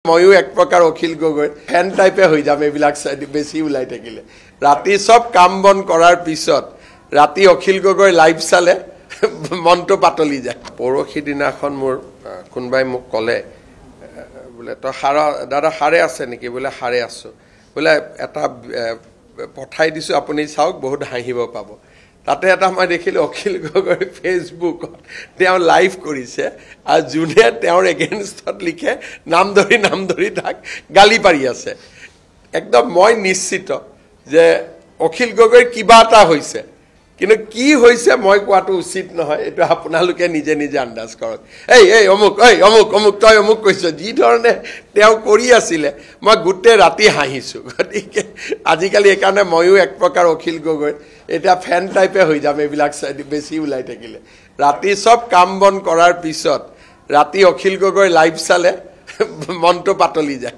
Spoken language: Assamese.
ময়ো এক প্ৰকাৰ অখিল গগৈ ফেন টাইপে হৈ যাম এইবিলাক বেছি ওলাই থাকিলে ৰাতি সব কাম বন কৰাৰ পিছত ৰাতি অখিল গগৈ লাইভ চালে মনটো পাতলি যায় পৰহি দিনাখন মোৰ কোনবাই মোক কলে বোলে তো দাদা হাৰে আছে নেকি বোলে হাৰে আছো বোলে এটা পঠাই দিছো আপুনি চাওক বহুত হাঁহিব পাব তাতে এটা মই দেখিলো অখিল গগৈ ফেসবুকত তেওঁ লাইভ কৰিছে আৰু জুনে তেওঁৰ এগেইনষ্টত লিখে নাম ধৰি তাক গালি পাৰি আছে একদম মই নিশ্চিত যে অখিল গগৈৰ কিবা এটা হৈছে কিন্তু কি হৈছে মই কোৱাটো উচিত নহয় এটো আপোনালোকে নিজে নিজে আন্দাজ কৰক এই অমুক তই অমুক কৈছ যি ধৰণে তেওঁ কৰি আছিলে মই গুটে ৰাতি হাঁহিছো গতিকে আজিকালি একাৰণে ময়ো এক প্ৰকাৰ অখিল গগৈ এটা ফেন টাইপে হৈ যাম এইবিলাক বেছি ওলাই থাকিলে ৰাতি সব কাম বন কৰাৰ পিছত ৰাতি অখিল গগৈ লাইভ চালে মনটো পাতলি যায়